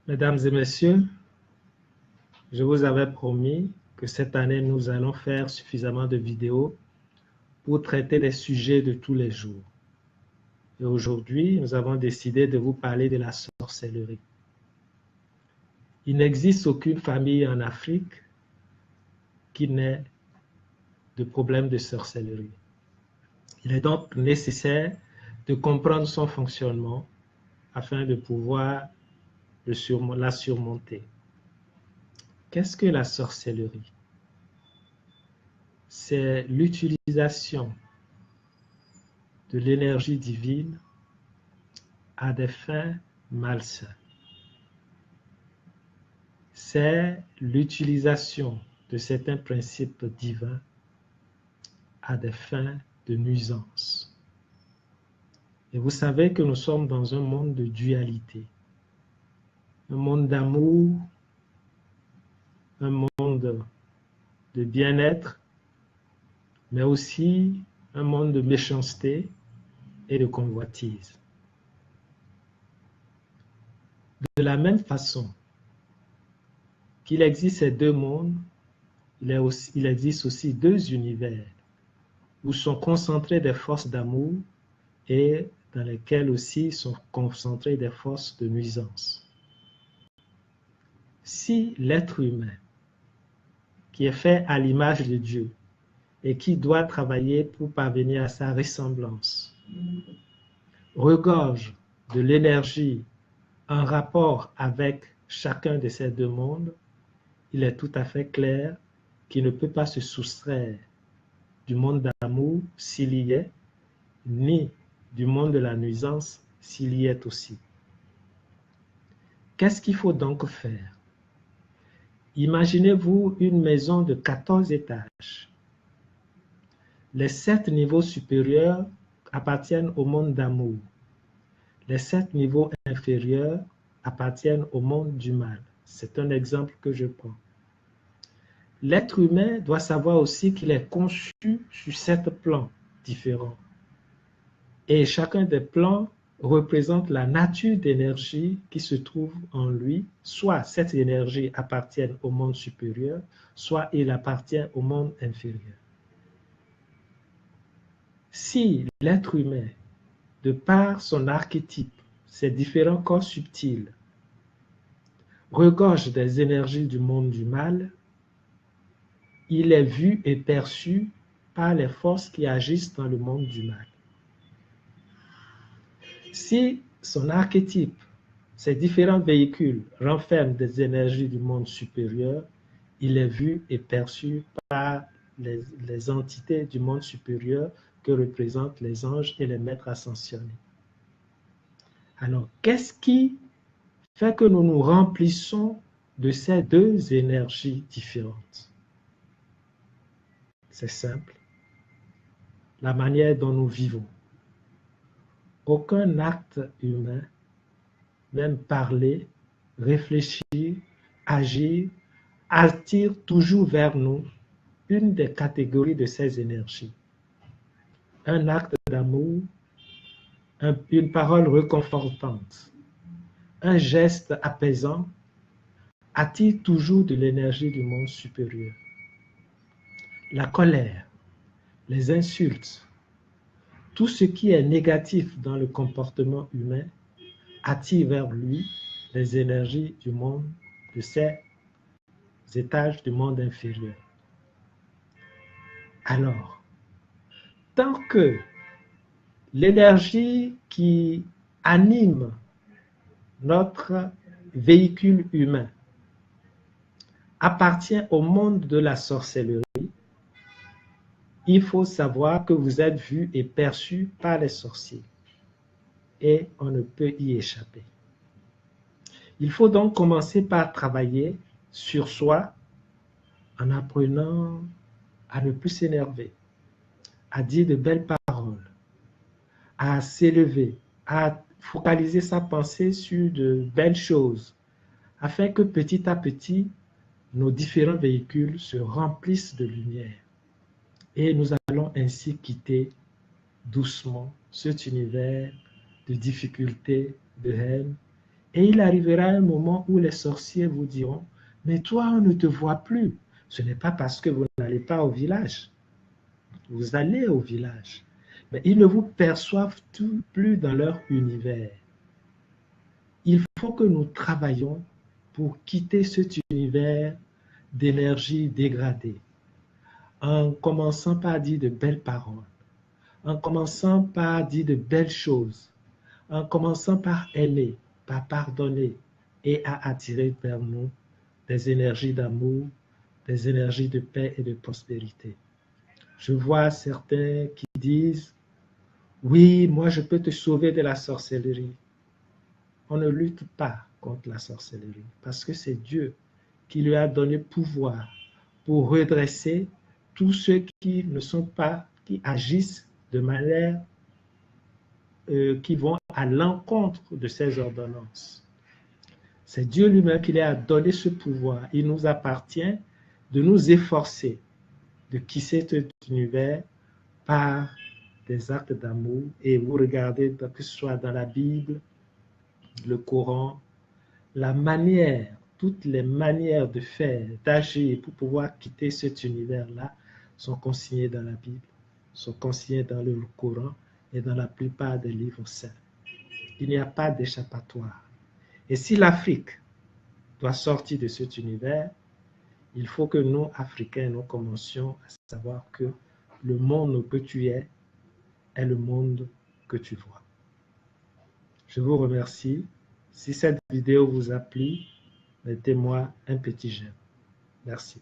Mesdames et messieurs, je vous avais promis que cette année, nous allons faire suffisamment de vidéos pour traiter des sujets de tous les jours. Et aujourd'hui, nous avons décidé de vous parler de la sorcellerie. Il n'existe aucune famille en Afrique qui n'ait de problème de sorcellerie. Il est donc nécessaire de comprendre son fonctionnement afin de pouvoir la surmonter. Qu'est-ce que la sorcellerie? C'est l'utilisation de l'énergie divine à des fins malsaines. C'est l'utilisation de certains principes divins à des fins de nuisance. Et vous savez que nous sommes dans un monde de dualité, un monde d'amour, un monde de bien-être, mais aussi un monde de méchanceté et de convoitise. De la même façon qu'il existe ces deux mondes, il existe aussi deux univers où sont concentrées des forces d'amour et dans lesquels aussi sont concentrées des forces de nuisance. Si l'être humain, qui est fait à l'image de Dieu et qui doit travailler pour parvenir à sa ressemblance, regorge de l'énergie en rapport avec chacun de ces deux mondes, il est tout à fait clair qu'il ne peut pas se soustraire du monde d'amour s'il y est, ni du monde de la nuisance s'il y est aussi. Qu'est-ce qu'il faut donc faire? Imaginez-vous une maison de 14 étages. Les 7 niveaux supérieurs appartiennent au monde d'amour. Les 7 niveaux inférieurs appartiennent au monde du mal. C'est un exemple que je prends. L'être humain doit savoir aussi qu'il est conçu sur 7 plans différents. Et chacun des plans représente la nature d'énergie qui se trouve en lui. Soit cette énergie appartient au monde supérieur, soit il appartient au monde inférieur. Si l'être humain, de par son archétype, ses différents corps subtils, regorge des énergies du monde du mal, il est vu et perçu par les forces qui agissent dans le monde du mal. Si son archétype, ces différents véhicules renferment des énergies du monde supérieur, il est vu et perçu par les entités du monde supérieur que représentent les anges et les maîtres ascensionnés. Alors, qu'est-ce qui fait que nous nous remplissons de ces deux énergies différentes? C'est simple. La manière dont nous vivons. Aucun acte humain, même parler, réfléchir, agir, attire toujours vers nous une des catégories de ces énergies. Un acte d'amour, une parole réconfortante, un geste apaisant attire toujours de l'énergie du monde supérieur. La colère, les insultes, tout ce qui est négatif dans le comportement humain attire vers lui les énergies du monde, de ces étages du monde inférieur. Alors, tant que l'énergie qui anime notre véhicule humain appartient au monde de la sorcellerie, il faut savoir que vous êtes vu et perçu par les sorciers et on ne peut y échapper. Il faut donc commencer par travailler sur soi en apprenant à ne plus s'énerver, à dire de belles paroles, à s'élever, à focaliser sa pensée sur de belles choses, afin que petit à petit, nos différents véhicules se remplissent de lumière. Et nous allons ainsi quitter doucement cet univers de difficultés, de haine Et il arrivera un moment où les sorciers vous diront, mais toi, on ne te voit plus. Ce n'est pas parce que vous n'allez pas au village. Vous allez au village. Mais ils ne vous perçoivent plus dans leur univers. Il faut que nous travaillions pour quitter cet univers d'énergie dégradée, en commençant par dire de belles paroles, en commençant par dire de belles choses, en commençant par aimer, par pardonner et à attirer vers nous des énergies d'amour, des énergies de paix et de prospérité. Je vois certains qui disent, oui, moi je peux te sauver de la sorcellerie. On ne lutte pas contre la sorcellerie parce que c'est Dieu qui lui a donné pouvoir pour redresser tous ceux qui ne sont pas, qui agissent de manière qui vont à l'encontre de ces ordonnances. C'est Dieu lui-même qui lui a donné ce pouvoir. Il nous appartient de nous efforcer de quitter cet univers par des actes d'amour. Et vous regardez, que ce soit dans la Bible, le Coran, la manière, toutes les manières de faire, d'agir pour pouvoir quitter cet univers-là sont consignées dans la Bible, sont consignées dans le Coran et dans la plupart des livres saints. Il n'y a pas d'échappatoire. Et si l'Afrique doit sortir de cet univers, il faut que nous, Africains, nous commencions à savoir que le monde que tu es le monde que tu vois. Je vous remercie. Si cette vidéo vous a plu, mettez-moi un petit j'aime. Merci.